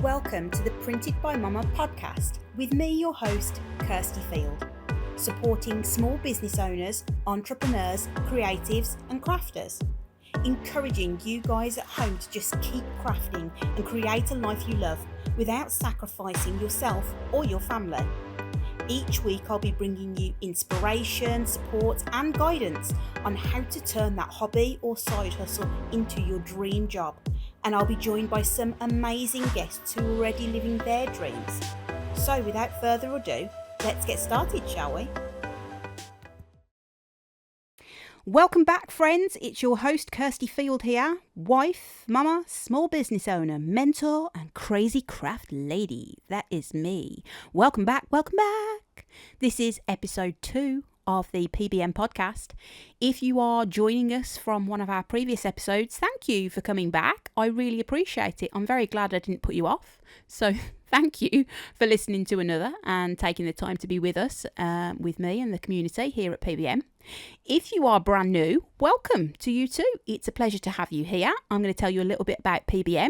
Welcome to the Printed by Mama podcast with me, your host, Kirsty Field, supporting small business owners, entrepreneurs, creatives and crafters, encouraging you guys at home to just keep crafting and create a life you love without sacrificing yourself or your family. Each week I'll be bringing you inspiration, support and guidance on how to turn that hobby or side hustle into your dream job. And I'll be joined by some amazing guests who are already living their dreams. So without further ado, let's get started, shall we? Welcome back, friends. It's your host, Kirsty Field here. Wife, mama, small business owner, mentor, and crazy craft lady. That is me. Welcome back. This is episode 2 of the PBM podcast. If you are joining us from one of our previous episodes, thank you for coming back. I really appreciate it. I'm very glad I didn't put you off. So thank you for listening to another and taking the time to be with us, with me and the community here at PBM. If you are brand new, welcome to you too. It's a pleasure to have you here. I'm going to tell you a little bit about PBM.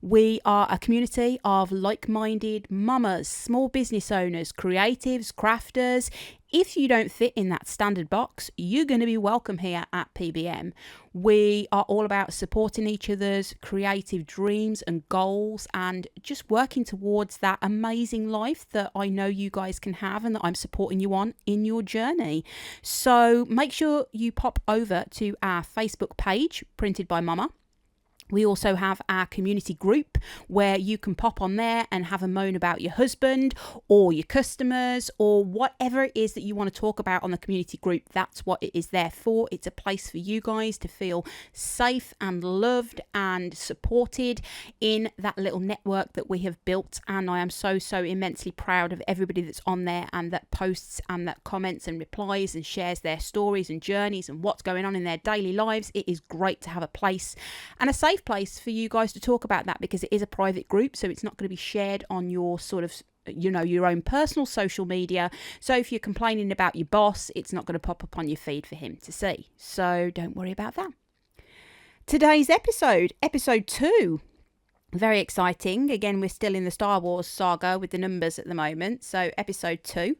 We are a community of like-minded mamas, small business owners, creatives, crafters. If you don't fit in that standard box, you're going to be welcome here at PBM. We are all about supporting each other's creative dreams and goals and just working towards that amazing life that I know you guys can have and that I'm supporting you on in your journey. So make sure you pop over to our Facebook page, Printed by Mama. We also have our community group where you can pop on there and have a moan about your husband or your customers or whatever it is that you want to talk about on the community group. That's what it is there for. It's a place for you guys to feel safe and loved and supported in that little network that we have built. And I am so immensely proud of everybody that's on there and that posts and that comments and replies and shares their stories and journeys and what's going on in their daily lives. It is great to have a place and a safe place for you guys to talk about that because it is a private group, so it's not going to be shared on your sort of, your own personal social media. So if you're complaining about your boss, it's not going to pop up on your feed for him to see. So don't worry about that. Today's episode 2. Very exciting. Again, we're still in the Star Wars saga with the numbers at the moment. So episode 2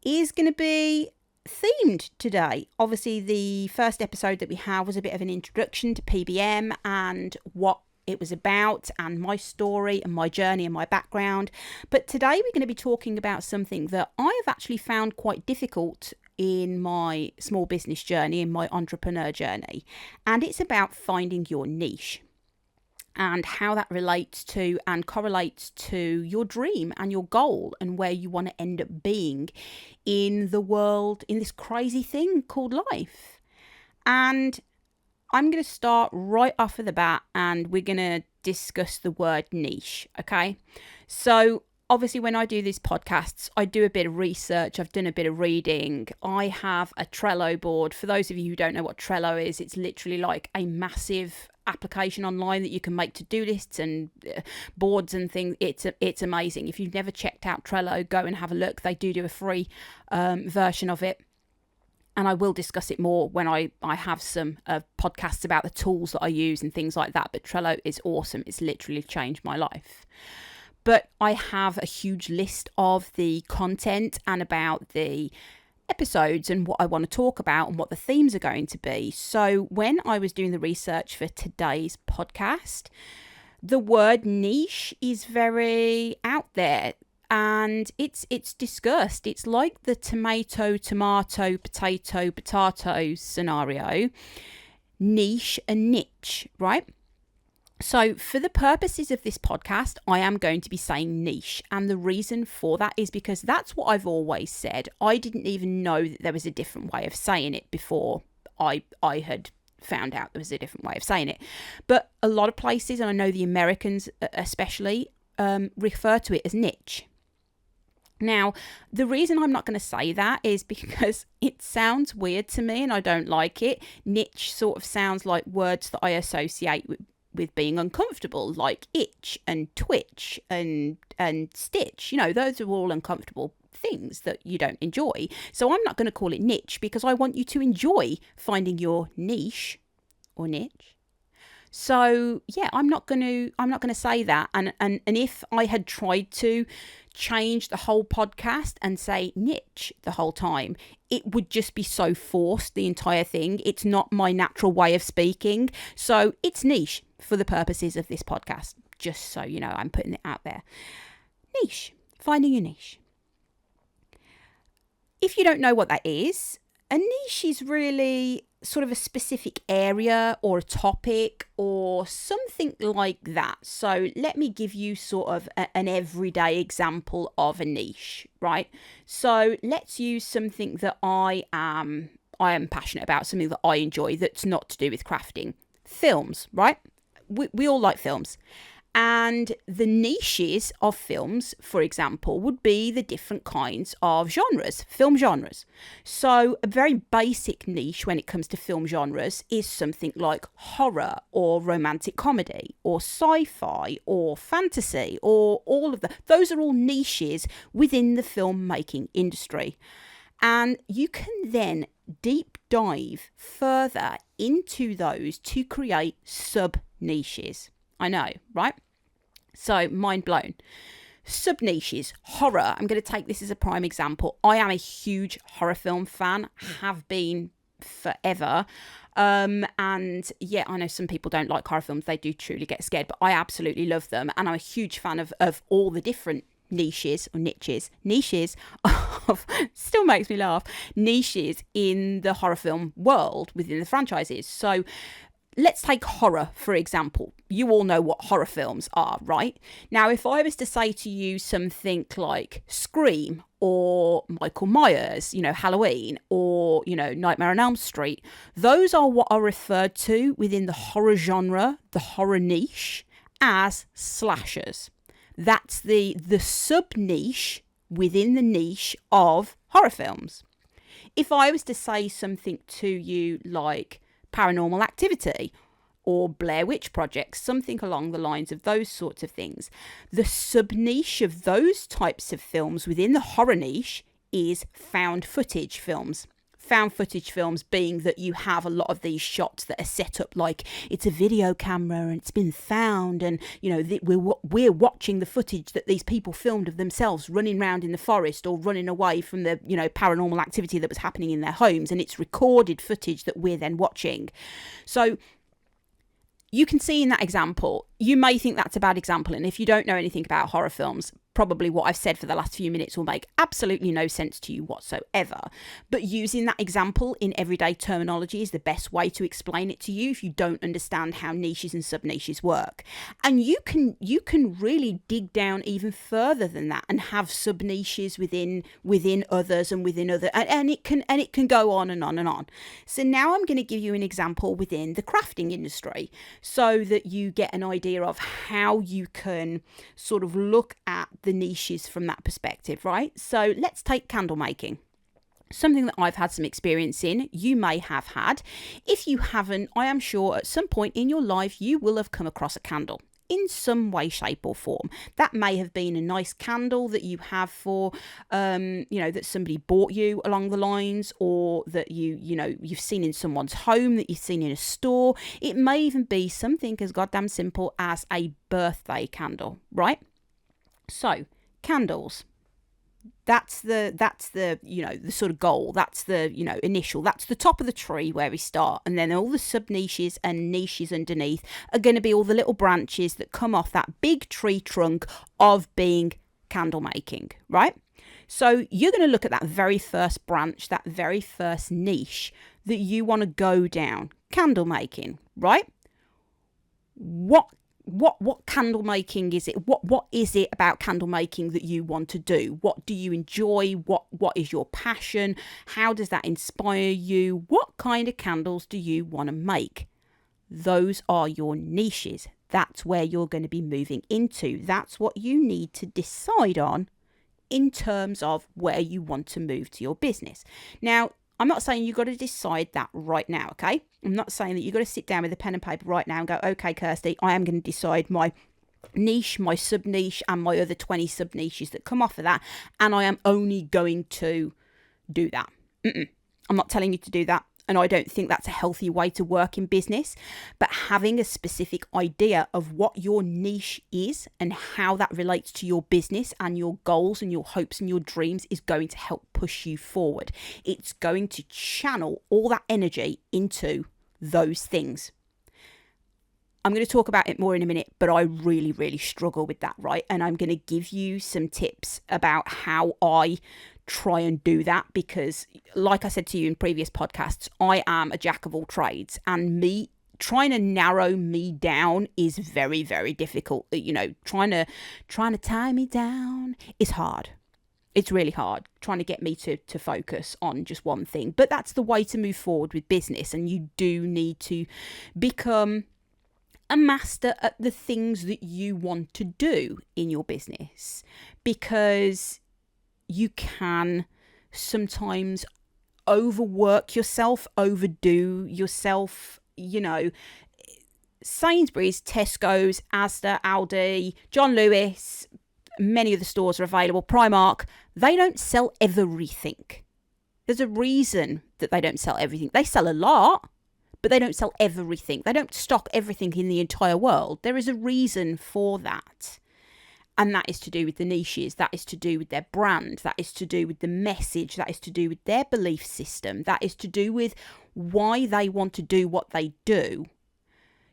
is going to be themed today. Obviously, the first episode that we have was a bit of an introduction to PBM and what it was about and my story and my journey and my background. But today we're going to be talking about something that I have actually found quite difficult in my small business journey, in my entrepreneur journey. And it's about finding your niche and how that relates to and correlates to your dream and your goal and where you want to end up being in the world, in this crazy thing called life. And I'm going to start right off of the bat and we're going to discuss the word niche, okay? So obviously, when I do these podcasts, I do a bit of research. I've done a bit of reading. I have a Trello board. For those of you who don't know what Trello is, it's literally like a massive application online that you can make to-do lists and boards and things. It's amazing. If you've never checked out Trello, go and have a look. They do a free version of it. And I will discuss it more when I have some podcasts about the tools that I use and things like that. But Trello is awesome. It's literally changed my life. But I have a huge list of the content and about the episodes and what I want to talk about and what the themes are going to be. So when I was doing the research for today's podcast, the word niche is very out there and it's discussed. It's like the tomato, potato scenario. Niche and niche, right? So for the purposes of this podcast, I am going to be saying niche. And the reason for that is because that's what I've always said. I didn't even know that there was a different way of saying it before I had found out there was a different way of saying it. But a lot of places, and I know the Americans especially, refer to it as niche. Now, the reason I'm not going to say that is because it sounds weird to me and I don't like it. Niche sort of sounds like words that I associate with being uncomfortable, like itch and twitch and stitch. Those are all uncomfortable things that you don't enjoy. So I'm not going to call it niche because I want you to enjoy finding your niche or niche. So yeah, I'm not going to say that. And if I had tried to change the whole podcast and say niche the whole time, it would just be so forced, the entire thing. It's not my natural way of speaking. So it's niche for the purposes of this podcast. Just so you know, I'm putting it out there. Niche, finding your niche. If you don't know what that is, a niche is really sort of a specific area or a topic or something like that. So let me give you sort of an everyday example of a niche, right? So let's use something that I am passionate about, something that I enjoy that's not to do with crafting. Films, right? We all like films. And the niches of films, for example, would be the different kinds of genres, film genres. So a very basic niche when it comes to film genres is something like horror or romantic comedy or sci-fi or fantasy or all of that. Those are all niches within the filmmaking industry. And you can then deep dive further into those to create sub-niches. I know, right? So, mind blown. Sub-niches, horror. I'm going to take this as a prime example. I am a huge horror film fan, have been forever. And yeah, I know some people don't like horror films. They do truly get scared, but I absolutely love them. And I'm a huge fan of all the different niches of, still makes me laugh, niches in the horror film world within the franchises. So, let's take horror, for example. You all know what horror films are, right? Now, if I was to say to you something like Scream or Michael Myers, Halloween or, Nightmare on Elm Street, those are what are referred to within the horror genre, the horror niche, as slashers. That's the sub-niche within the niche of horror films. If I was to say something to you like Paranormal Activity or Blair Witch Project, something along the lines of those sorts of things, the sub-niche of those types of films within the horror niche is found footage films. Found footage films being that you have a lot of these shots that are set up like it's a video camera and it's been found, and we're watching the footage that these people filmed of themselves running around in the forest or running away from the paranormal activity that was happening in their homes, and it's recorded footage that we're then watching. So you can see in that example, you may think that's a bad example, and if you don't know anything about horror films, probably what I've said for the last few minutes will make absolutely no sense to you whatsoever. But using that example in everyday terminology is the best way to explain it to you if you don't understand how niches and sub-niches work. And you can really dig down even further than that and have sub-niches within others and within other, and it can go on and on and on. So now I'm going to give you an example within the crafting industry so that you get an idea of how you can sort of look at the niches from that perspective, right? So let's take candle making. Something that I've had some experience in, you may have had. If you haven't, I am sure at some point in your life you will have come across a candle in some way, shape or form. That may have been a nice candle that you have for, that somebody bought you along the lines, or that you've seen in someone's home, that you've seen in a store. It may even be something as goddamn simple as a birthday candle, right? So candles, that's the the sort of goal. That's the initial. That's the top of the tree where we start, and then all the sub niches and niches underneath are going to be all the little branches that come off that big tree trunk of being candle making, right? So you're going to look at that very first branch, that very first niche that you want to go down, candle making, right? What candle making is it? What is it about candle making that you want to do? What do you enjoy? What is your passion? How does that inspire you? What kind of candles do you want to make? Those are your niches. That's where you're going to be moving into. That's what you need to decide on in terms of where you want to move to your business. Now, I'm not saying you've got to decide that right now, okay? I'm not saying that you've got to sit down with a pen and paper right now and go, okay, Kirsty, I am going to decide my niche, my sub-niche, and my other 20 sub-niches that come off of that, and I am only going to do that. I'm not telling you to do that. And I don't think that's a healthy way to work in business. But having a specific idea of what your niche is and how that relates to your business and your goals and your hopes and your dreams is going to help push you forward. It's going to channel all that energy into those things. I'm going to talk about it more in a minute, but I really, really struggle with that, right? And I'm going to give you some tips about how I try and do that, because like I said to you in previous podcasts, I am a jack of all trades, and me trying to narrow me down is very, very difficult. You know, trying to tie me down is hard. It's really hard trying to get me to focus on just one thing. But that's the way to move forward with business, and you do need to become a master at the things that you want to do in your business, because you can sometimes overwork yourself, overdo yourself. You know, Sainsbury's, Tesco's, Asda, Aldi, John Lewis, many of the stores are available, Primark, they don't sell everything. There's a reason that they don't sell everything. They sell a lot, but they don't sell everything. They don't stock everything in the entire world. There is a reason for that. And that is to do with the niches. That is to do with their brand. That is to do with the message. That is to do with their belief system. That is to do with why they want to do what they do.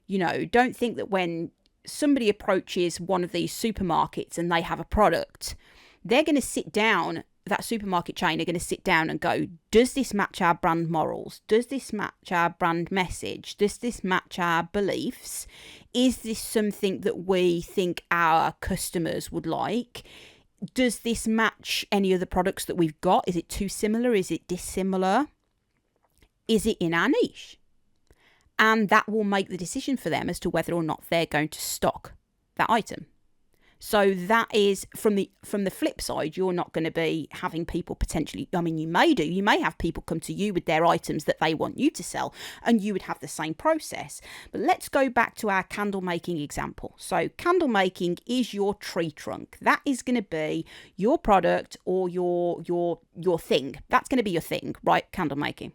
You know, don't think that when somebody approaches one of these supermarkets and they have a product, they're going to sit down, that supermarket chain are going to sit down and go, does this match our brand morals? Does this match our brand message? Does this match our beliefs? Is this something that we think our customers would like? Does this match any of the products that we've got? Is it too similar? Is it dissimilar? Is it in our niche? And that will make the decision for them as to whether or not they're going to stock that item. So that is from the flip side, you're not going to be having people potentially, I mean, you may have people come to you with their items that they want you to sell, and you would have the same process. But let's go back to our candle making example. So candle making is your tree trunk. That is going to be your product or your thing. That's going to be your thing, right? Candle making.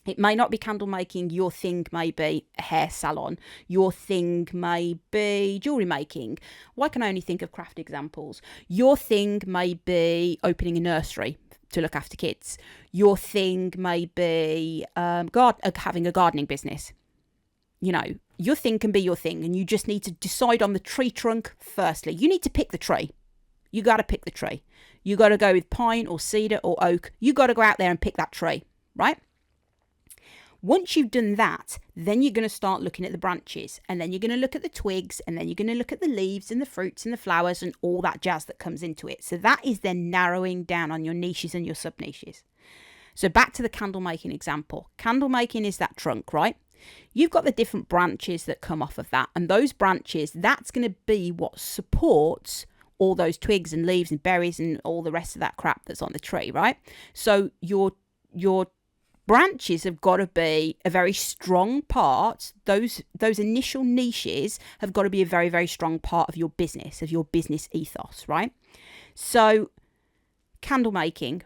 It may not be candle making. Your thing may be a hair salon. Your thing may be jewellery making. Well, I can only think of craft examples. Your thing may be opening a nursery to look after kids. Your thing may be having a gardening business. You know, your thing can be your thing, and you just need to decide on the tree trunk firstly. You need to pick the tree. You got to pick the tree. You got to go with pine or cedar or oak. You got to go out there and pick that tree, right? Once you've done that, then you're going to start looking at the branches, and then you're going to look at the twigs, and then you're going to look at the leaves and the fruits and the flowers and all that jazz that comes into it. So that is then narrowing down on your niches and your sub niches. So back to the candle making example. Candle making is that trunk, right? You've got the different branches that come off of that, and those branches, that's going to be what supports all those twigs and leaves and berries and all the rest of that crap that's on the tree, right? So your branches have got to be a very strong part. Those initial niches have got to be a very, very strong part of your business ethos, right? So candle making,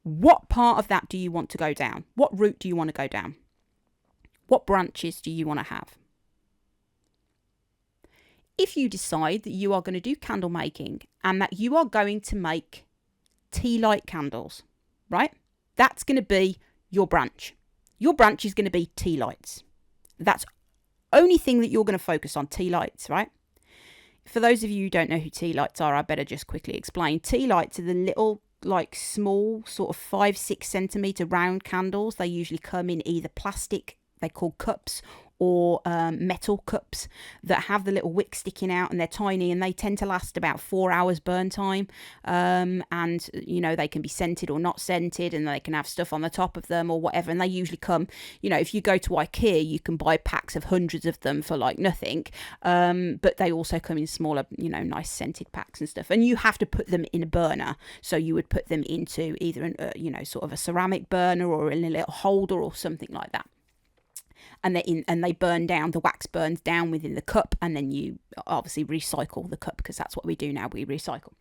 what part of that do you want to go down? What route do you want to go down? What branches do you want to have? If you decide that you are going to do candle making and that you are going to make tea light candles, right? That's going to be your branch. Your branch is going to be tea lights. That's only thing that you're going to focus on, tea lights, right? For those of you who don't know who tea lights are, I better just quickly explain. Tea lights are the little, like small, sort of 5-6 centimetre round candles. They usually come in either plastic, they call cups, or metal cups that have the little wick sticking out, and they're tiny, and they tend to last about 4 hours burn time. And you know, they can be scented or not scented, and they can have stuff on the top of them or whatever. And they usually come, you know, if you go to IKEA, you can buy packs of hundreds of them for like nothing. But they also come in smaller, you know, nice scented packs and stuff. And you have to put them in a burner. So you would put them into either an, you know, sort of a ceramic burner or in a little holder or something like that. And they burn down, the wax burns down within the cup, and then you obviously recycle the cup, because that's what we do now, we recycle.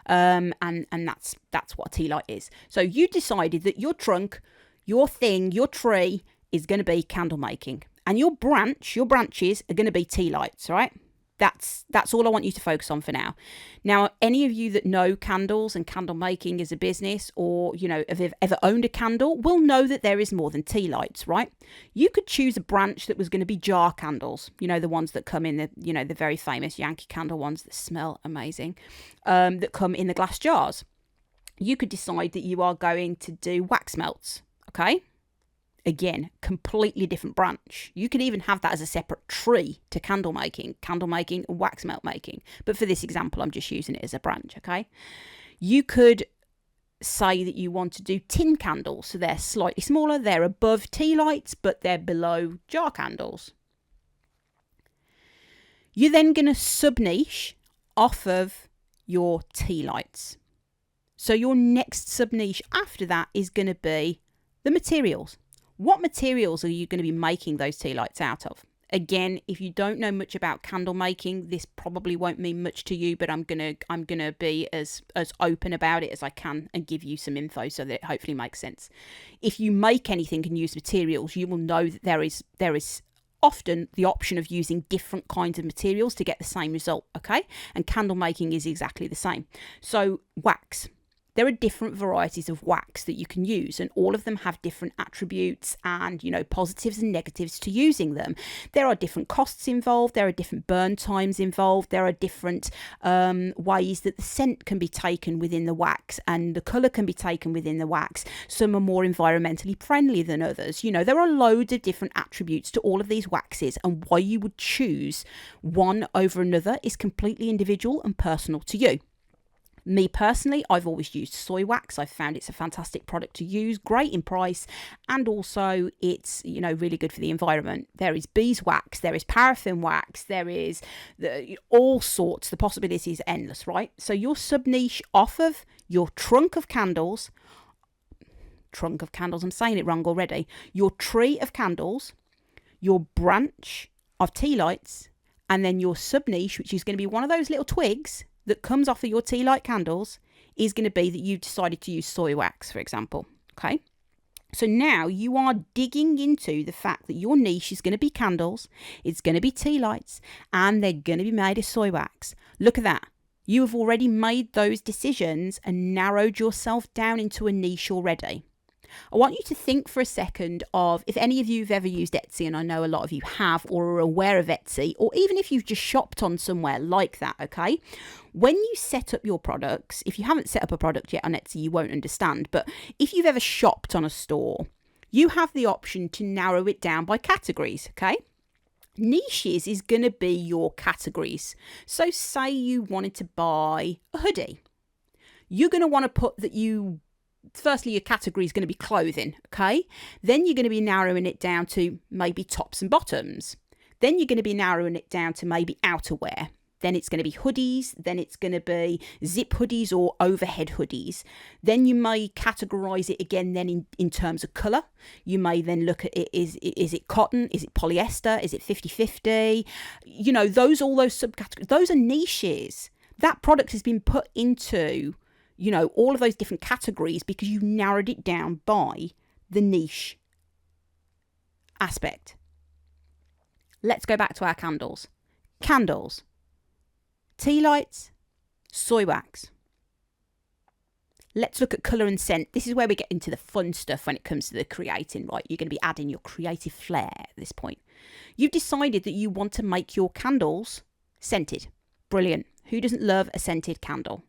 And that's what a tea light is. So you decided that your trunk, Your thing, your tree is going to be candle making. And your branches are going to be tea lights, right? That's all I want you to focus on for now. Now, any of you that know candles and candle making as a business, or, have ever owned a candle, will know that there is more than tea lights, right? You could choose a branch that was going to be jar candles, the ones that come in the very famous Yankee Candle ones that smell amazing, that come in the glass jars. You could decide that you are going to do wax melts, okay? Again, completely different branch. You could even have that as a separate tree to candle making and wax melt making. But for this example, I'm just using it as a branch, okay? You could say that you want to do tin candles. So they're slightly smaller. They're above tea lights, but they're below jar candles. You're then going to sub-niche off of your tea lights. So your next sub-niche after that is going to be the materials. What materials are you going to be making those tea lights out of? Again, if you don't know much about candle making, this probably won't mean much to you, but I'm gonna be as open about it as I can and give you some info so that it hopefully makes sense. If you make anything and use materials, you will know that there is often the option of using different kinds of materials to get the same result, okay? And candle making is exactly the same. So wax. There are different varieties of wax that you can use, and all of them have different attributes and, positives and negatives to using them. There are different costs involved. There are different burn times involved. There are different ways that the scent can be taken within the wax and the colour can be taken within the wax. Some are more environmentally friendly than others. There are loads of different attributes to all of these waxes, and why you would choose one over another is completely individual and personal to you. Me personally, I've always used soy wax. I've found it's a fantastic product to use, great in price, and also it's, really good for the environment. There is beeswax, there is paraffin wax, there is all sorts. The possibilities are endless, right? So your sub-niche off of your trunk of candles, I'm saying it wrong already, your tree of candles, your branch of tea lights, and then your sub-niche, which is going to be one of those little twigs that comes off of your tea light candles, is going to be that you decided to use soy wax, for example. Okay. So now you are digging into the fact that your niche is going to be candles, it's going to be tea lights, and they're going to be made of soy wax. Look at that. You have already made those decisions and narrowed yourself down into a niche already. I want you to think for a second of, if any of you have ever used Etsy, and I know a lot of you have or are aware of Etsy, or even if you've just shopped on somewhere like that, okay? When you set up your products, if you haven't set up a product yet on Etsy, you won't understand, but if you've ever shopped on a store, you have the option to narrow it down by categories, okay? Niches is going to be your categories. So say you wanted to buy a hoodie. You're going to want to put that firstly, your category is going to be clothing, okay? Then you're going to be narrowing it down to maybe tops and bottoms. Then you're going to be narrowing it down to maybe outerwear. Then it's going to be hoodies. Then it's going to be zip hoodies or overhead hoodies. Then you may categorize it again then in terms of colour. You may then look at it, is it cotton? Is it polyester? Is it 50-50? All those subcategories, those are niches. That product has been put into all of those different categories because you narrowed it down by the niche aspect. Let's go back to our candles. Candles, tea lights, soy wax. Let's look at colour and scent. This is where we get into the fun stuff when it comes to the creating, right? You're going to be adding your creative flair at this point. You've decided that you want to make your candles scented. Brilliant. Who doesn't love a scented candle?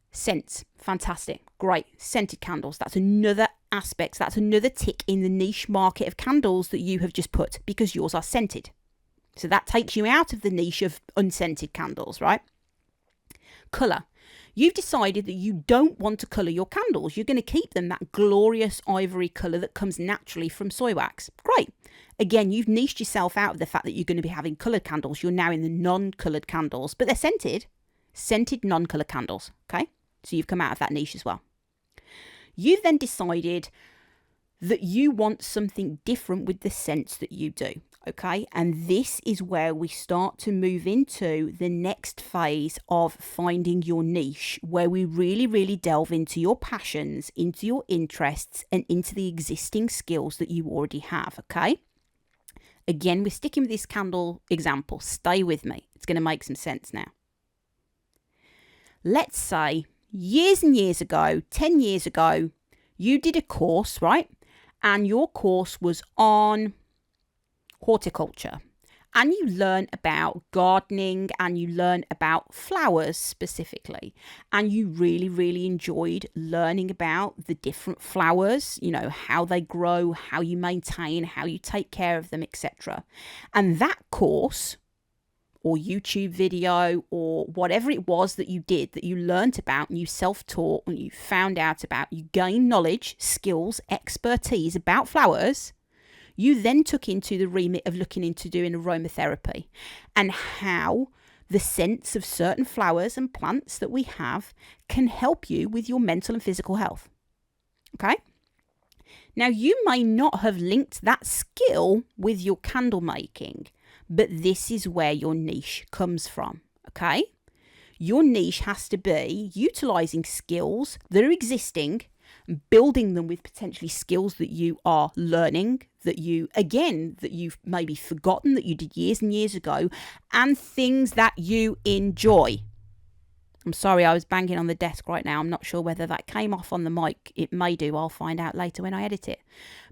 Scents, fantastic, great. Scented candles, that's another aspect, that's another tick in the niche market of candles that you have just put because yours are scented. So that takes you out of the niche of unscented candles, right? Colour. You've decided that you don't want to colour your candles. You're going to keep them that glorious ivory colour that comes naturally from soy wax. Great. Again, you've niched yourself out of the fact that you're going to be having coloured candles. You're now in the non-coloured candles, but they're scented. Scented non-coloured candles, okay? So you've come out of that niche as well. You've then decided that you want something different with the scents that you do. Okay, and this is where we start to move into the next phase of finding your niche, where we really delve into your passions, into your interests, and into the existing skills that you already have. Okay, again, we're sticking with this candle example. Stay with me, it's going to make some sense now. Let's say years and years ago, 10 years ago, you did a course, right? And your course was on horticulture, and you learn about gardening, and you learn about flowers specifically, and you really enjoyed learning about the different flowers, you know, how they grow, how you maintain, how you take care of them, etc. And that course or YouTube video or whatever it was that you did, that you learnt about and you self-taught and you found out about, you gained knowledge, skills, expertise about flowers, you then took into the remit of looking into doing aromatherapy and how the scents of certain flowers and plants that we have can help you with your mental and physical health. Okay? Now, you may not have linked that skill with your candle making, but this is where your niche comes from. Okay? Your niche has to be utilizing skills that are existing, building them with potentially skills that you are learning, that you've maybe forgotten that you did years and years ago, and things that you enjoy. I'm sorry, I was banging on the desk right now. I'm not sure whether that came off on the mic. It may do. I'll find out later when I edit it.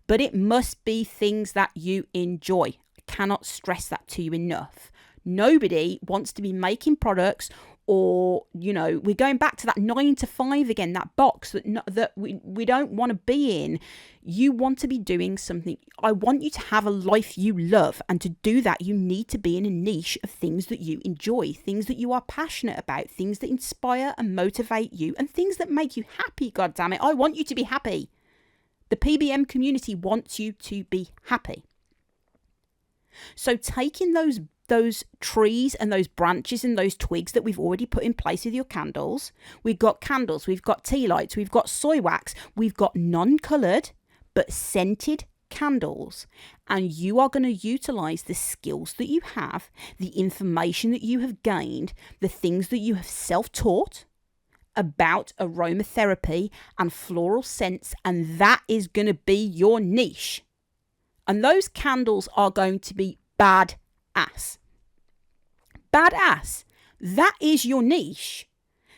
But it must be things that you enjoy. I cannot stress that to you enough. Nobody wants to be making products, or, you know, we're going back to that 9 to 5 again, that box that we don't want to be in. You want to be doing something. I want you to have a life you love. And to do that, you need to be in a niche of things that you enjoy, things that you are passionate about, things that inspire and motivate you, and things that make you happy. God damn it. I want you to be happy. The PBM community wants you to be happy. So taking those trees and those branches and those twigs that we've already put in place with your candles. We've got candles, we've got tea lights, we've got soy wax, we've got non-coloured but scented candles. And you are going to utilize the skills that you have, the information that you have gained, the things that you have self-taught about aromatherapy and floral scents, and that is going to be your niche. And those candles are going to be badass. That is your niche.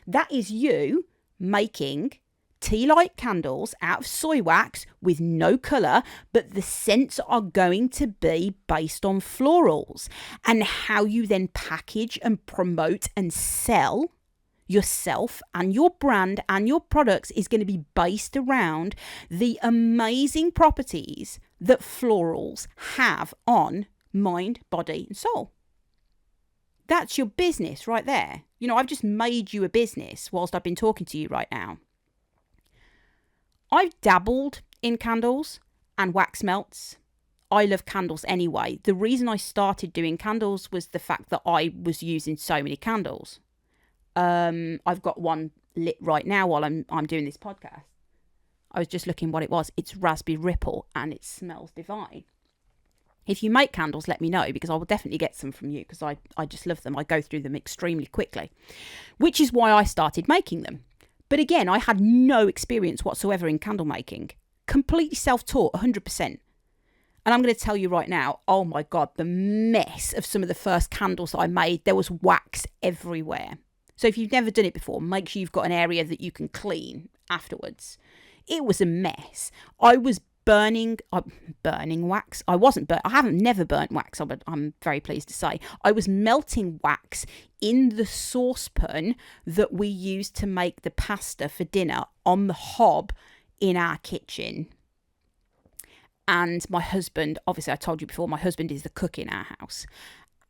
That is you making tea light candles out of soy wax with no colour, but the scents are going to be based on florals. And how you then package and promote and sell yourself and your brand and your products is going to be based around the amazing properties that florals have on mind, body, and soul. That's your business right there. You know, I've just made you a business whilst I've been talking to you right now. I've dabbled in candles and wax melts. I love candles anyway. The reason I started doing candles was the fact that I was using so many candles. I've got one lit right now while I'm doing this podcast. I was just looking what it was. It's Raspberry Ripple and it smells divine. If you make candles, let me know, because I will definitely get some from you, because I just love them. I go through them extremely quickly, which is why I started making them. But again, I had no experience whatsoever in candle making. Completely self-taught, 100%. And I'm going to tell you right now, oh my God, the mess of some of the first candles that I made, there was wax everywhere. So if you've never done it before, make sure you've got an area that you can clean afterwards. It was a mess. I was burning wax. I haven't never burnt wax, but I'm very pleased to say. I was melting wax in the saucepan that we used to make the pasta for dinner on the hob in our kitchen. And my husband, obviously I told you before, my husband is the cook in our house.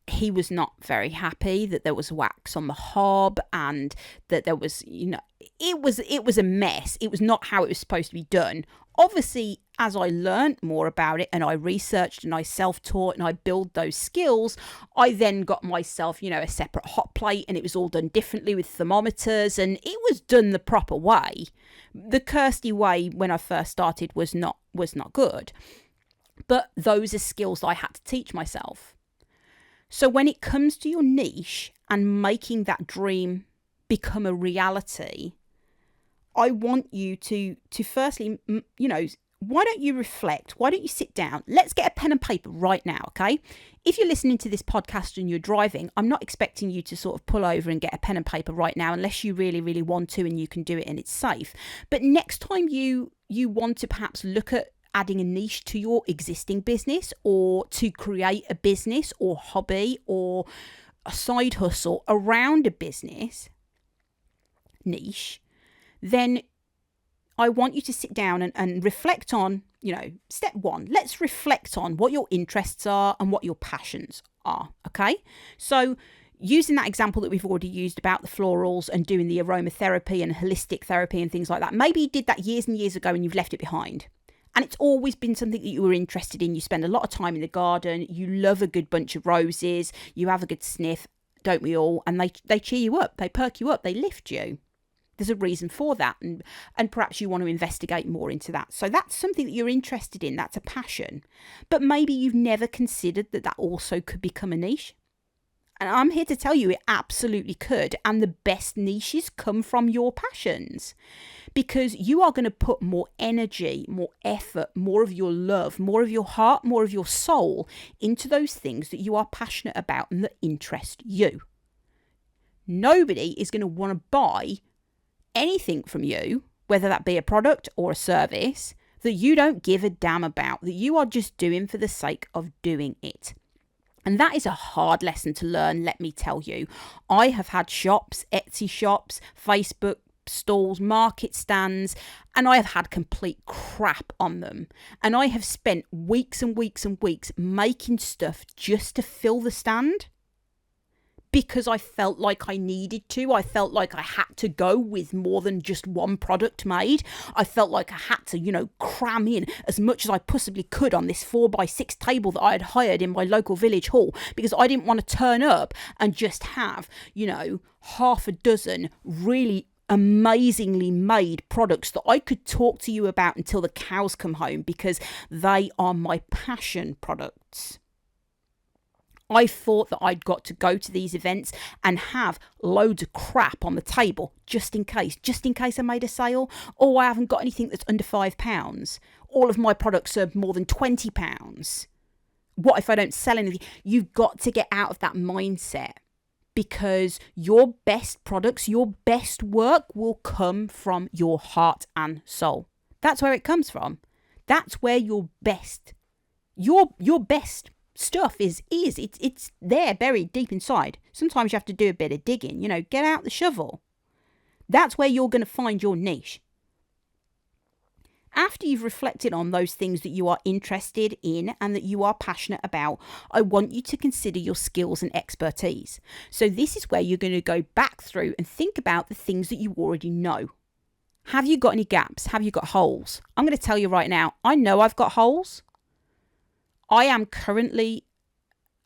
He was not very happy that there was wax on the hob and that there was, you know, it was a mess. It was not how it was supposed to be done. Obviously, as I learned more about it and I researched and I self-taught and I built those skills, I then got myself, you know, a separate hot plate, and it was all done differently with thermometers, and it was done the proper way. The Kirsty way when I first started was not good. But those are skills that I had to teach myself. So when it comes to your niche and making that dream become a reality, I want you to firstly, why don't you reflect? Why don't you sit down? Let's get a pen and paper right now, okay? If you're listening to this podcast and you're driving, I'm not expecting you to sort of pull over and get a pen and paper right now unless you really, really want to and you can do it and it's safe. But next time you want to perhaps look at adding a niche to your existing business, or to create a business or hobby or a side hustle around a business niche, then I want you to sit down and reflect on, step one, let's reflect on what your interests are and what your passions are, okay? So using that example that we've already used about the florals and doing the aromatherapy and holistic therapy and things like that, maybe you did that years and years ago and you've left it behind. And it's always been something that you were interested in. You spend a lot of time in the garden. You love a good bunch of roses. You have a good sniff, don't we all? And they cheer you up. They perk you up. They lift you. There's a reason for that. And perhaps you want to investigate more into that. So that's something that you're interested in. That's a passion. But maybe you've never considered that also could become a niche. And I'm here to tell you it absolutely could. And the best niches come from your passions, because you are going to put more energy, more effort, more of your love, more of your heart, more of your soul into those things that you are passionate about and that interest you. Nobody is going to want to buy anything from you, whether that be a product or a service, that you don't give a damn about, that you are just doing for the sake of doing it. And that is a hard lesson to learn, let me tell you. I have had shops, Etsy shops, Facebook stalls, market stands, and I have had complete crap on them. And I have spent weeks and weeks and weeks making stuff just to fill the stand, because I felt like I needed to. I felt like I had to go with more than just one product made. I felt like I had to, cram in as much as I possibly could on this 4x6 table that I had hired in my local village hall, because I didn't want to turn up and just have, half a dozen really amazingly made products that I could talk to you about until the cows come home, because they are my passion products. I thought that I'd got to go to these events and have loads of crap on the table just in case I made a sale. Or I haven't got anything that's under £5. All of my products are more than £20. What if I don't sell anything? You've got to get out of that mindset, because your best products, your best work will come from your heart and soul. That's where it comes from. That's where your best stuff is. It's there buried deep inside. Sometimes you have to do a bit of digging, get out the shovel. That's where you're going to find your niche. After you've reflected on those things that you are interested in and that you are passionate about, I want you to consider your skills and expertise. So this is where you're going to go back through and think about the things that you already know. Have you got any gaps? Have you got holes? I'm going to tell you right now, I know I've got holes. I am currently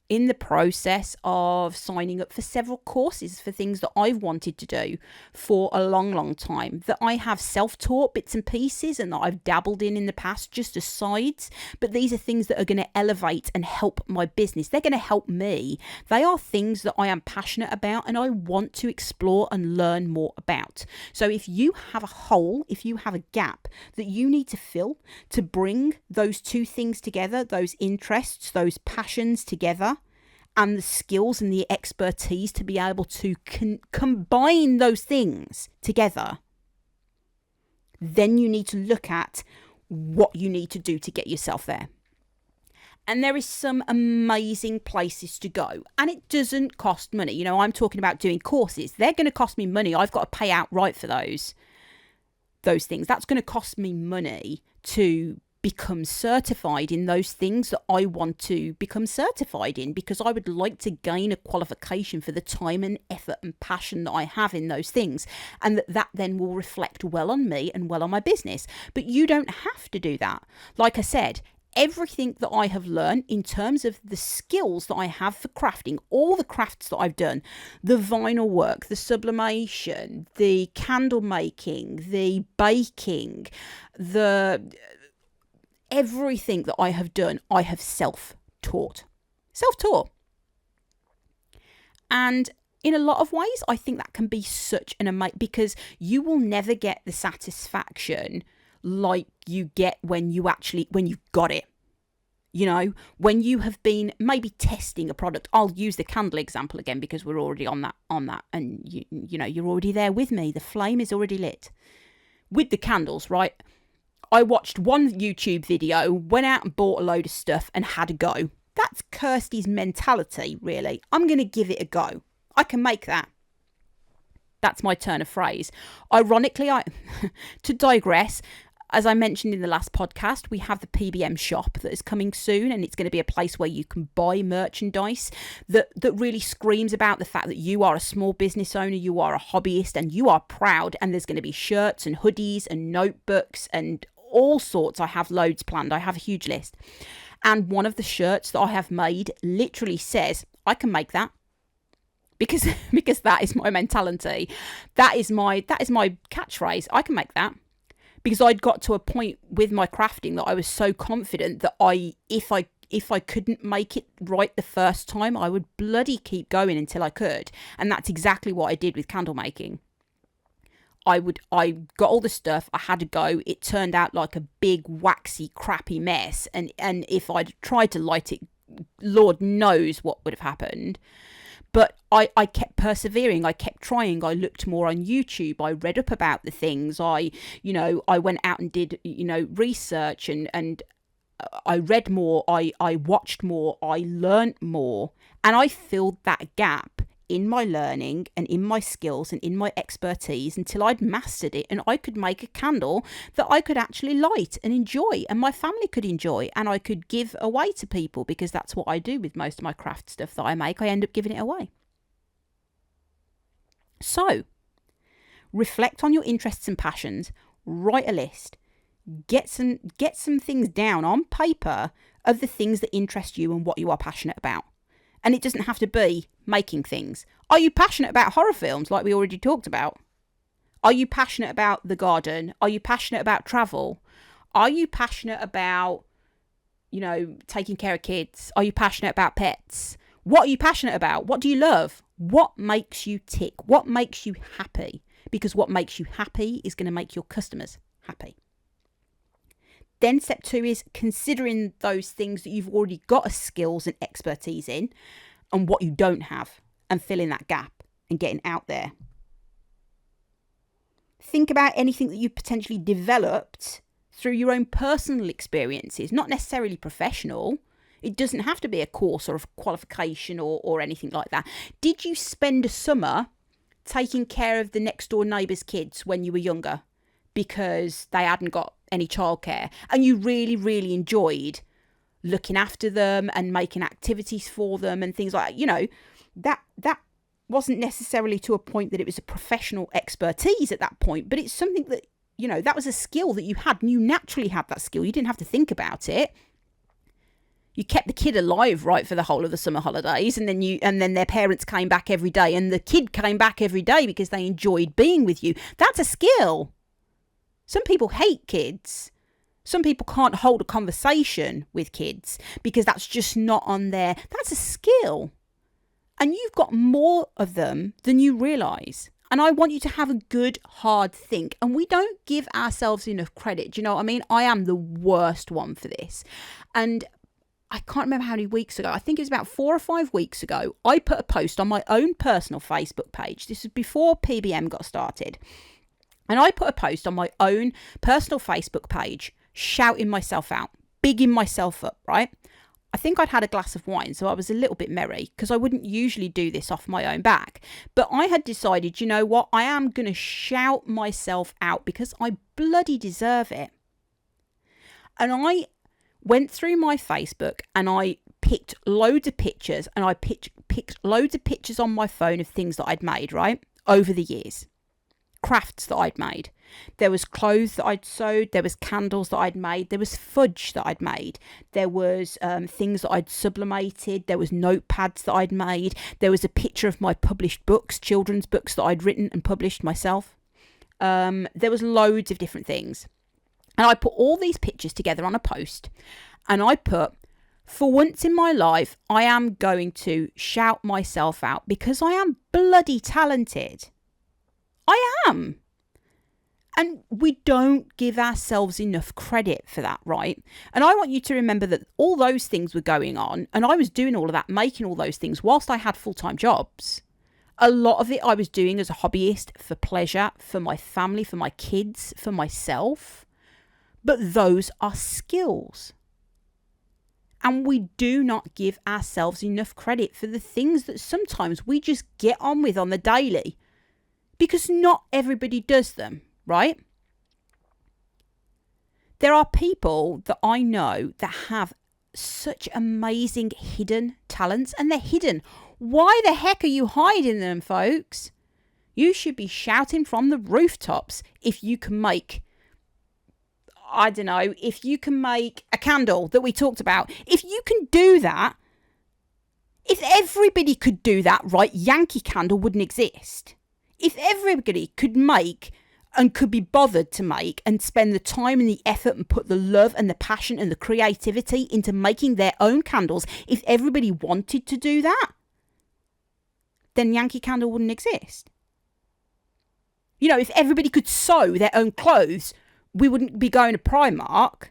in the process of signing up for several courses for things that I've wanted to do for a long, long time, that I have self-taught bits and pieces and that I've dabbled in the past just as sides. But these are things that are going to elevate and help my business. They're going to help me. They are things that I am passionate about and I want to explore and learn more about. So if you have a hole, if you have a gap that you need to fill to bring those two things together, those interests, those passions together, and the skills and the expertise to be able to combine those things together, then you need to look at what you need to do to get yourself there. And there is some amazing places to go, and it doesn't cost money. I'm talking about doing courses. They're going to cost me money. I've got to pay outright for those things. That's going to cost me money to become certified in those things that I want to become certified in, because I would like to gain a qualification for the time and effort and passion that I have in those things, and that then will reflect well on me and well on my business. But you don't have to do that. Like I said, everything that I have learned in terms of the skills that I have for crafting, all the crafts that I've done, the vinyl work, the sublimation, the candle making, the baking, everything that I have done, I have self-taught. And in a lot of ways, I think that can be such an amazing, because you will never get the satisfaction like you get when you've got it. You know, when you have been maybe testing a product. I'll use the candle example again because we're already on that, and you know, you're already there with me. The flame is already lit. With the candles, right? I watched one YouTube video, went out and bought a load of stuff and had a go. That's Kirsty's mentality, really. I'm going to give it a go. I can make that. That's my turn of phrase. Ironically, to digress, as I mentioned in the last podcast, we have the PBM shop that is coming soon, and it's going to be a place where you can buy merchandise that really screams about the fact that you are a small business owner, you are a hobbyist, and you are proud. And there's going to be shirts and hoodies and notebooks and all sorts. I have loads planned. I have a huge list. And one of the shirts that I have made literally says, I can make that. Because that is my mentality. That is my catchphrase. I can make that. Because I'd got to a point with my crafting that I was so confident that if I couldn't make it right the first time, I would bloody keep going until I could. And that's exactly what I did with candle making. I got all the stuff, I had to go. It turned out like a big waxy crappy mess. And if I'd tried to light it, Lord knows what would have happened. But I kept persevering. I kept trying. I looked more on YouTube. I read up about the things. I went out and did, research and I read more. I watched more. I learnt more. And I filled that gap in my learning and in my skills and in my expertise until I'd mastered it, and I could make a candle that I could actually light and enjoy, and my family could enjoy, and I could give away to people, because that's what I do with most of my craft stuff that I make. I end up giving it away. So reflect on your interests and passions, write a list, get some things down on paper of the things that interest you and what you are passionate about. And it doesn't have to be making things. Are you passionate about horror films, like we already talked about? Are you passionate about the garden? Are you passionate about travel? Are you passionate about, taking care of kids? Are you passionate about pets? What are you passionate about? What do you love? What makes you tick? What makes you happy? Because what makes you happy is going to make your customers happy. Then step 2 is considering those things that you've already got a skills and expertise in and what you don't have, and filling that gap and getting out there. Think about anything that you've potentially developed through your own personal experiences, not necessarily professional. It doesn't have to be a course or a qualification or anything like that. Did you spend a summer taking care of the next door neighbour's kids when you were younger because they hadn't got any childcare, and you really, really enjoyed looking after them and making activities for them and things like that? That wasn't necessarily to a point that it was a professional expertise at that point, but it's something that, that was a skill that you had, and you naturally had that skill. You didn't have to think about it. You kept the kid alive, right, for the whole of the summer holidays, and then their parents came back every day, and the kid came back every day because they enjoyed being with you. That's a skill. Some people hate kids. Some people can't hold a conversation with kids because that's just not on there. That's a skill. And you've got more of them than you realise. And I want you to have a good, hard think. And we don't give ourselves enough credit. Do you know what I mean? I am the worst one for this. And I can't remember how many weeks ago. I think it was about 4 or 5 weeks ago. I put a post on my own personal Facebook page. This was before PBM got started. And I put a post on my own personal Facebook page, shouting myself out, bigging myself up, right? I think I'd had a glass of wine, so I was a little bit merry, because I wouldn't usually do this off my own back. But I had decided, you know what? I am going to shout myself out because I bloody deserve it. And I went through my Facebook and I picked loads of pictures, and I picked loads of pictures on my phone of things that I'd made, right? Over the years. Crafts that I'd made. There was clothes that I'd sewed. There was candles that I'd made. There was fudge that I'd made. There was things that I'd sublimated. There was notepads that I'd made. There was a picture of my published books, children's books that I'd written and published myself. There was loads of different things. And I put all these pictures together on a post, and I put, for once in my life, I am going to shout myself out because I am bloody talented. I am. And we don't give ourselves enough credit for that, right? And I want you to remember that all those things were going on, and I was doing all of that, making all those things whilst I had full-time jobs. A lot of it I was doing as a hobbyist for pleasure, for my family, for my kids, for myself. But those are skills. And we do not give ourselves enough credit for the things that sometimes we just get on with on the daily, because not everybody does them. Right? There are people that I know that have such amazing hidden talents, and they're hidden. Why the heck are you hiding them, folks? You should be shouting from the rooftops if you can make, I don't know, if you can make a candle that we talked about. If you can do that, if everybody could do that, right, Yankee Candle wouldn't exist. If everybody could make and could be bothered to make and spend the time and the effort and put the love and the passion and the creativity into making their own candles, if everybody wanted to do that, then Yankee Candle wouldn't exist. You know, if everybody could sew their own clothes, we wouldn't be going to Primark.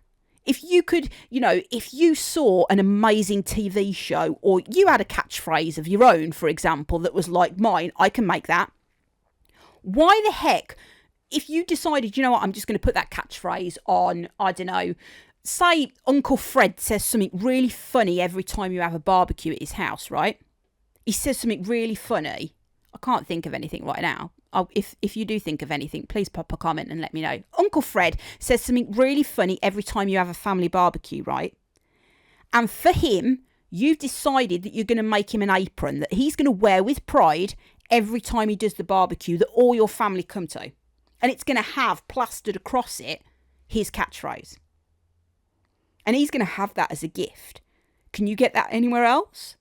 If you could, you know, if you saw an amazing TV show, or you had a catchphrase of your own, for example, that was like mine, I can make that. Why the heck, if you decided, you know what, I'm just going to put that catchphrase on, I don't know, say Uncle Fred says something really funny every time you have a barbecue at his house, right? He says something really funny. I can't think of anything right now. If you do think of anything, please pop a comment and let me know. Uncle Fred says something really funny every time you have a family barbecue, right? And for him, you've decided that you're going to make him an apron that he's going to wear with pride every time he does the barbecue that all your family come to. And it's going to have plastered across it his catchphrase. And he's going to have that as a gift. Can you get that anywhere else?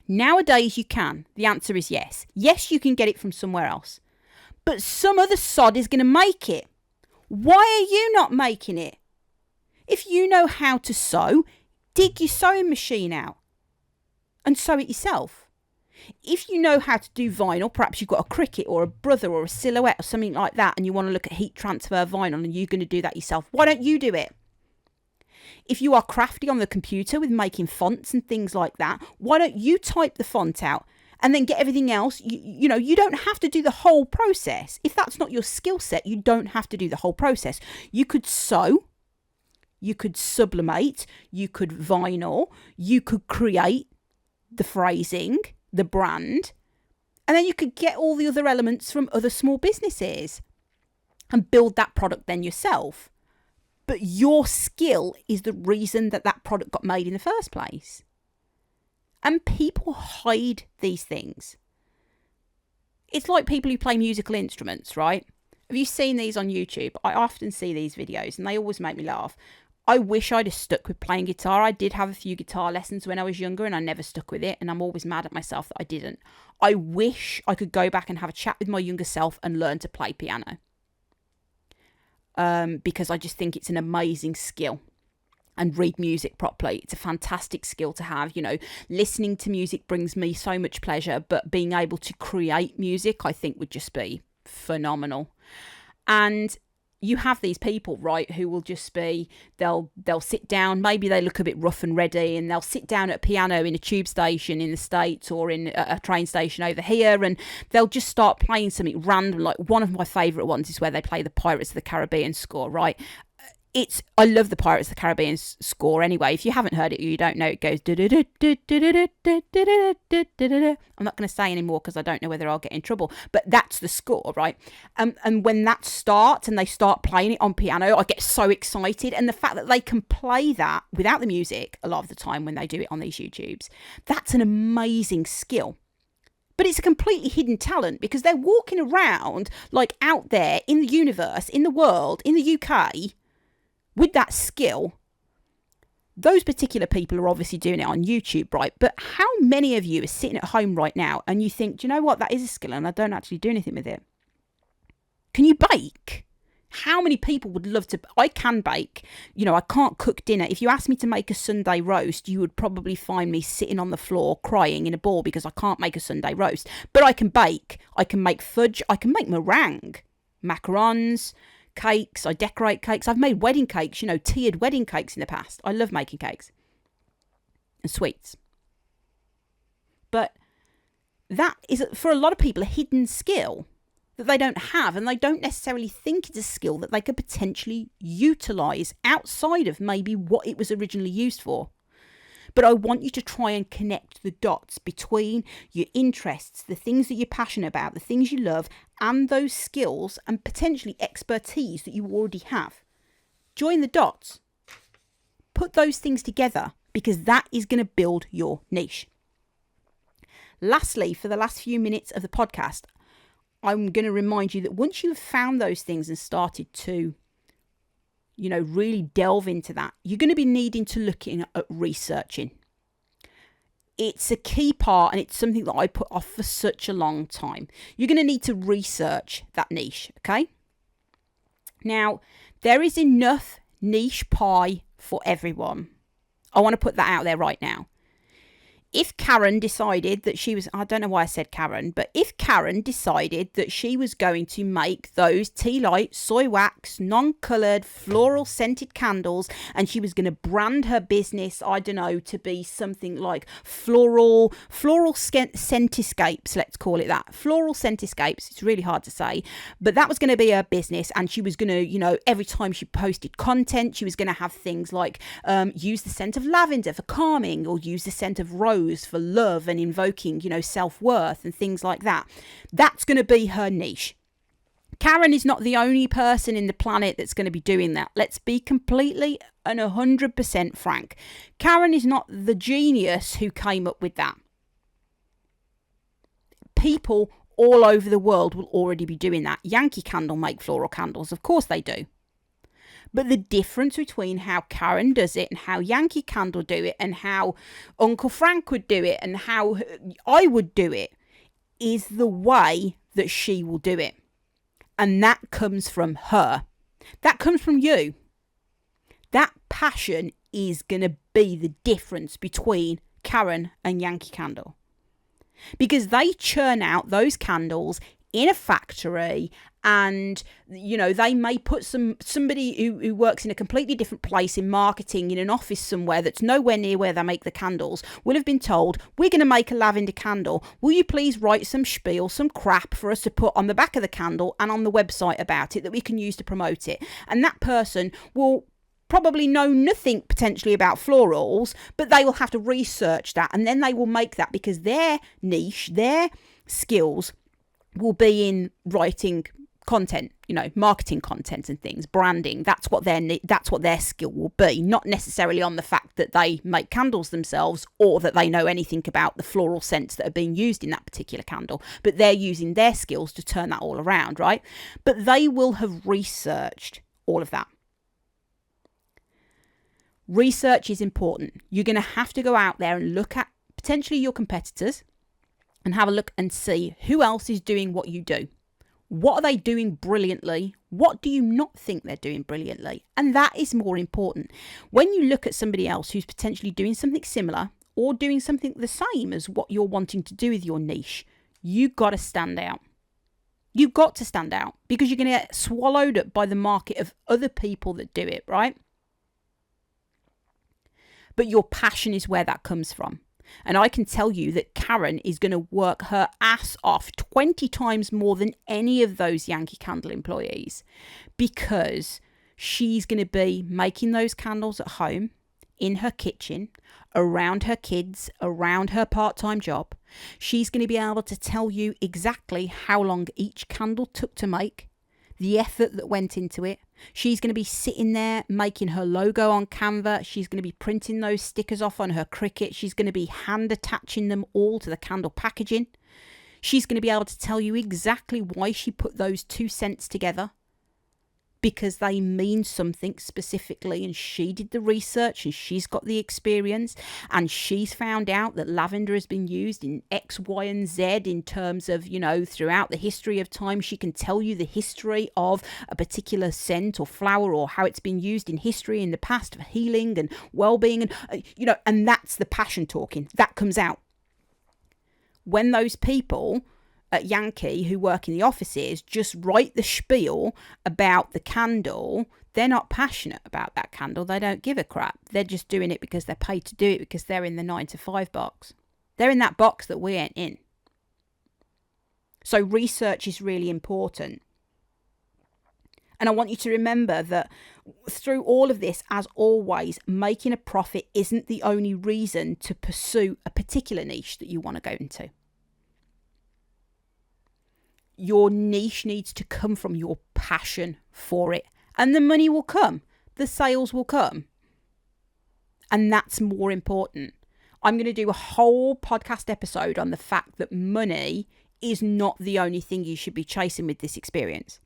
Nowadays you can. The answer is yes. Yes, you can get it from somewhere else. But some other sod is going to make it. Why are you not making it? If you know how to sew, dig your sewing machine out and sew it yourself. If you know how to do vinyl, perhaps you've got a Cricut or a Brother or a Silhouette or something like that, and you want to look at heat transfer vinyl and you're going to do that yourself, why don't you do it? If you are crafty on the computer with making fonts and things like that, why don't you type the font out and then get everything else? You know, you don't have to do the whole process. If that's not your skill set, you don't have to do the whole process. You could sew, you could sublimate, you could vinyl, you could create the phrasing, the brand, and then you could get all the other elements from other small businesses and build that product then yourself. But your skill is the reason that that product got made in the first place. And people hide these things. It's like people who play musical instruments, right? Have you seen these on YouTube? I often see these videos and they always make me laugh. I wish I'd have stuck with playing guitar. I did have a few guitar lessons when I was younger and I never stuck with it. And I'm always mad at myself that I didn't. I wish I could go back and have a chat with my younger self and learn to play piano. Because I just think it's an amazing skill. And read music properly. It's a fantastic skill to have. You know, listening to music brings me so much pleasure. But being able to create music, I think, would just be phenomenal. And you have these people, right, who will just be, they'll sit down, maybe they look a bit rough and ready, and they'll sit down at a piano in a tube station in the States or in a train station over here, and they'll just start playing something random. Like one of my favourite ones is where they play the Pirates of the Caribbean score, right? I love the Pirates of the Caribbean score anyway. If you haven't heard it, you don't know, it goes. I'm not going to say anymore because I don't know whether I'll get in trouble. But that's the score, right? And when that starts and they start playing it on piano, I get so excited. And the fact that they can play that without the music a lot of the time when they do it on these YouTubes, that's an amazing skill. But it's a completely hidden talent because they're walking around like out there in the universe, in the world, in the UK, with that skill. Those particular people are obviously doing it on YouTube, right? But how many of you are sitting at home right now and you think, do you know what? That is a skill and I don't actually do anything with it. Can you bake? How many people would love to? I can bake. I can't cook dinner. If you asked me to make a Sunday roast, you would probably find me sitting on the floor crying in a ball because I can't make a Sunday roast. But I can bake. I can make fudge. I can make meringue, macarons, cakes. I decorate cakes. I've made wedding cakes, tiered wedding cakes in the past. I love making cakes and sweets. But that is, for a lot of people, a hidden skill that they don't have, and they don't necessarily think it's a skill that they could potentially utilize outside of maybe what it was originally used for. But I want you to try and connect the dots between your interests, the things that you're passionate about, the things you love, and those skills and potentially expertise that you already have. Join the dots. Put those things together, because that is going to build your niche. Lastly, for the last few minutes of the podcast, I'm going to remind you that once you've found those things and started to, really delve into that, you're going to be needing to look at researching. It's a key part, and it's something that I put off for such a long time. You're going to need to research that niche, okay? Now, there is enough niche pie for everyone. I want to put that out there right now. If Karen decided that she was, I don't know why I said Karen, but if Karen decided that she was going to make those tea light, soy wax, non-coloured, floral scented candles, and she was going to brand her business, I don't know, to be something like floral scentiscapes, let's call it that. Floral scentiscapes, it's really hard to say, but that was going to be her business, and she was going to, every time she posted content, she was going to have things like use the scent of lavender for calming, or use the scent of rose for love and invoking, self-worth and things like that. That's going to be her niche. Karen is not the only person in the planet that's going to be doing that. Let's be completely and 100% frank. Karen is not the genius who came up with that. People all over the world will already be doing that. Yankee Candle make floral candles. Of course they do. But the difference between how Karen does it and how Yankee Candle do it and how Uncle Frank would do it and how I would do it is the way that she will do it. And that comes from her. That comes from you. That passion is going to be the difference between Karen and Yankee Candle. Because they churn out those candles in a factory, and they may put somebody who works in a completely different place in marketing in an office somewhere that's nowhere near where they make the candles will have been told, we're going to make a lavender candle, will you please write some spiel, some crap for us to put on the back of the candle and on the website about it that we can use to promote it. And that person will probably know nothing potentially about florals, but they will have to research that, and then they will make that, because their niche, their skills will be in writing content, marketing content and things, branding. That's what their skill will be, not necessarily on the fact that they make candles themselves or that they know anything about the floral scents that are being used in that particular candle, but they're using their skills to turn that all around, right? But they will have researched all of that. Research is important. You're going to have to go out there and look at potentially your competitors and have a look and see who else is doing what you do. What are they doing brilliantly? What do you not think they're doing brilliantly? And that is more important. When you look at somebody else who's potentially doing something similar or doing something the same as what you're wanting to do with your niche, you've got to stand out. You've got to stand out, because you're going to get swallowed up by the market of other people that do it, right? But your passion is where that comes from. And I can tell you that Karen is going to work her ass off 20 times more than any of those Yankee Candle employees, because she's going to be making those candles at home, in her kitchen, around her kids, around her part-time job. She's going to be able to tell you exactly how long each candle took to make, the effort that went into it. She's going to be sitting there making her logo on Canva. She's going to be printing those stickers off on her Cricut. She's going to be hand attaching them all to the candle packaging. She's going to be able to tell you exactly why she put those 2 scents together, because they mean something specifically, and she did the research and she's got the experience and she's found out that lavender has been used in X, Y, and Z in terms of, throughout the history of time. She can tell you the history of a particular scent or flower or how it's been used in history in the past for healing and well-being, and and that's the passion talking that comes out. When those people at Yankee who work in the offices just write the spiel about the candle, they're not passionate about that candle. They don't give a crap. They're just doing it because they're paid to do it, because they're in the 9-to-5 box. They're in that box that we ain't in. So research is really important. And I want you to remember that through all of this, as always, making a profit isn't the only reason to pursue a particular niche that you want to go into. Your niche needs to come from your passion for it. And the money will come. The sales will come. And that's more important. I'm going to do a whole podcast episode on the fact that money is not the only thing you should be chasing with this experience.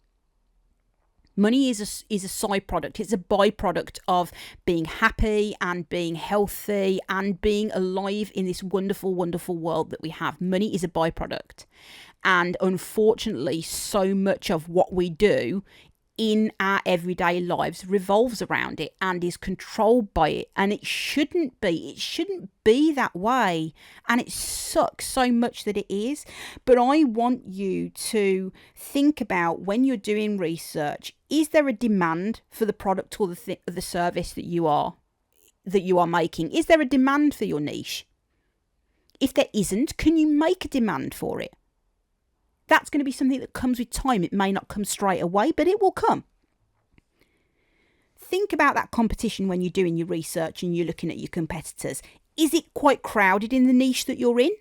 Money is a side product. It's a byproduct of being happy and being healthy and being alive in this wonderful, wonderful world that we have. Money is a byproduct. And unfortunately, so much of what we do in our everyday lives revolves around it and is controlled by it. And it shouldn't be. It shouldn't be that way. And it sucks so much that it is. But I want you to think about, when you're doing research, is there a demand for the product or the service that you are making? Is there a demand for your niche? If there isn't, can you make a demand for it? That's going to be something that comes with time. It may not come straight away, but it will come. Think about that competition when you're doing your research and you're looking at your competitors. Is it quite crowded in the niche that you're in?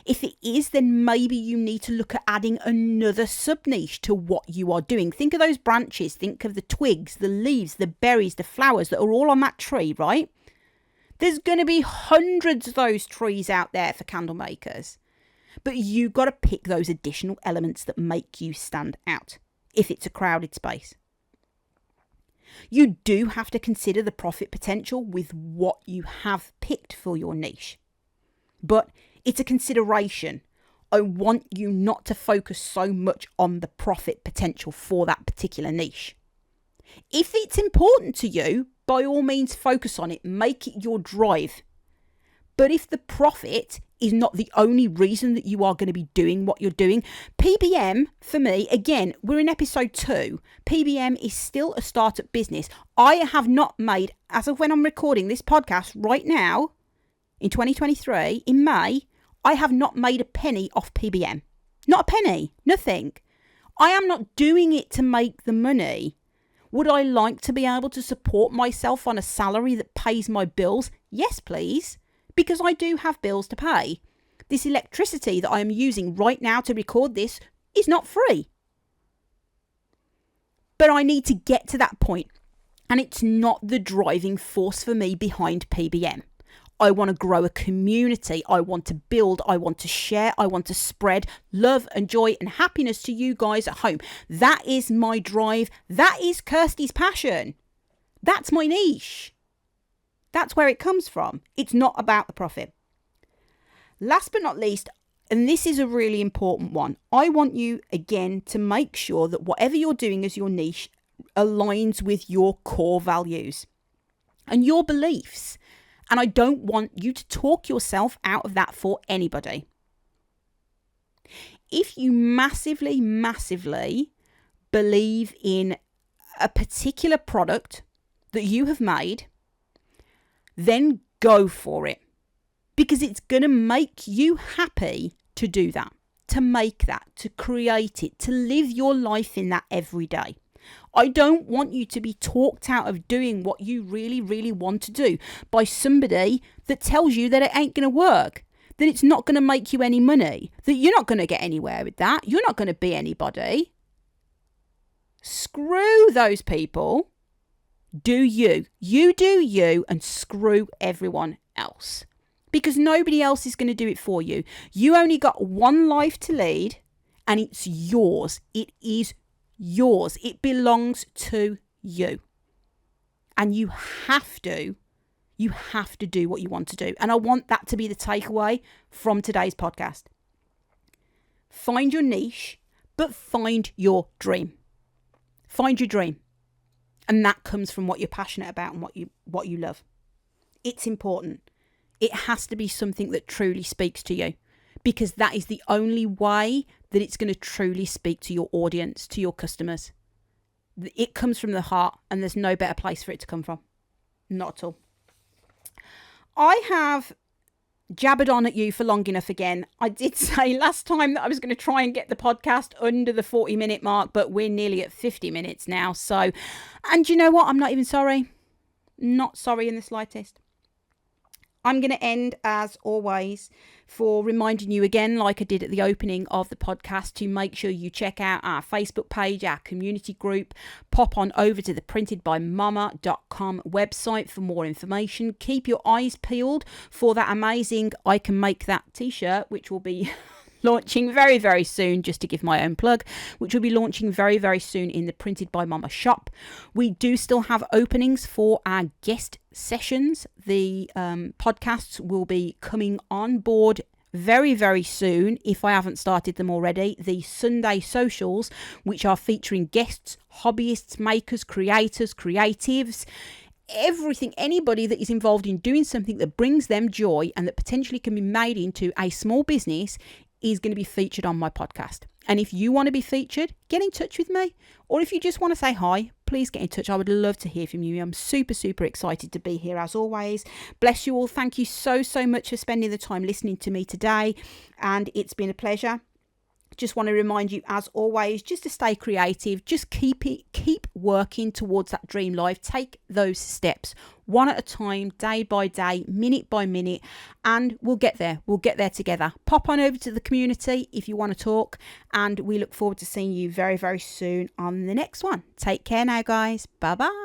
If it is, then maybe you need to look at adding another sub-niche to what you are doing. Think of those branches. Think of the twigs, the leaves, the berries, the flowers that are all on that tree, right? There's going to be hundreds of those trees out there for candle makers. But you've got to pick those additional elements that make you stand out if it's a crowded space. You do have to consider the profit potential with what you have picked for your niche. But it's a consideration. I want you not to focus so much on the profit potential for that particular niche. If it's important to you, by all means focus on it. Make it your drive. But if the profit is not the only reason that you are going to be doing what you're doing, PBM, for me, again, we're in episode 2. PBM is still a startup business. I have not made, as of when I'm recording this podcast right now, in 2023, in May, I have not made a penny off PBM. Not a penny, nothing. I am not doing it to make the money. Would I like to be able to support myself on a salary that pays my bills? Yes, please. Because I do have bills to pay. This electricity that I am using right now to record this is not free. But I need to get to that point. And it's not the driving force for me behind PBM. I want to grow a community. I want to build. I want to share. I want to spread love and joy and happiness to you guys at home. That is my drive. That is Kirsty's passion. That's my niche. That's where it comes from. It's not about the profit. Last but not least, and this is a really important one, I want you, again, to make sure that whatever you're doing as your niche aligns with your core values and your beliefs. And I don't want you to talk yourself out of that for anybody. If you massively, massively believe in a particular product that you have made, then go for it, because it's going to make you happy to do that, to make that, to create it, to live your life in that every day. I don't want you to be talked out of doing what you really, really want to do by somebody that tells you that it ain't going to work, that it's not going to make you any money, that you're not going to get anywhere with that, you're not going to be anybody. Screw those people. Do you. You do you, and screw everyone else. Because nobody else is going to do it for you. You only got one life to lead, and it's yours. It is yours. It belongs to you. And you have to do what you want to do. And I want that to be the takeaway from today's podcast. Find your niche, but find your dream. Find your dream. And that comes from what you're passionate about and what you love. It's important. It has to be something that truly speaks to you, because that is the only way that it's going to truly speak to your audience, to your customers. It comes from the heart, and there's no better place for it to come from. Not at all. I have jabbered on at you for long enough again. I did say last time that I was going to try and get the podcast under the 40-minute mark, but we're nearly at 50 minutes now. So, and you know what? I'm not even sorry. Not sorry in the slightest. I'm going to end, as always, for reminding you again, like I did at the opening of the podcast, to make sure you check out our Facebook page, our community group. Pop on over to the printedbymama.com website for more information. Keep your eyes peeled for that amazing I Can Make That t-shirt, which will be launching very, very soon, just to give my own plug, which will be launching very, very soon in the Printed by Mama shop. We do still have openings for our guest sessions. The podcasts will be coming on board very, very soon, if I haven't started them already. The Sunday socials, which are featuring guests, hobbyists, makers, creators, creatives, everything, anybody that is involved in doing something that brings them joy and that potentially can be made into a small business, is going to be featured on my podcast. And if you want to be featured, get in touch with me. Or if you just want to say hi, please get in touch. I would love to hear from you. I'm super, super excited to be here as always. Bless you all. Thank you so, so much for spending the time listening to me today. And it's been a pleasure. Just want to remind you, as always, just to stay creative. Just keep working towards that dream life. Take those steps one at a time, day by day, minute by minute, and we'll get there. We'll get there together. Pop on over to the community if you want to talk, and we look forward to seeing you very, very soon on the next one. Take care now, guys. Bye-bye.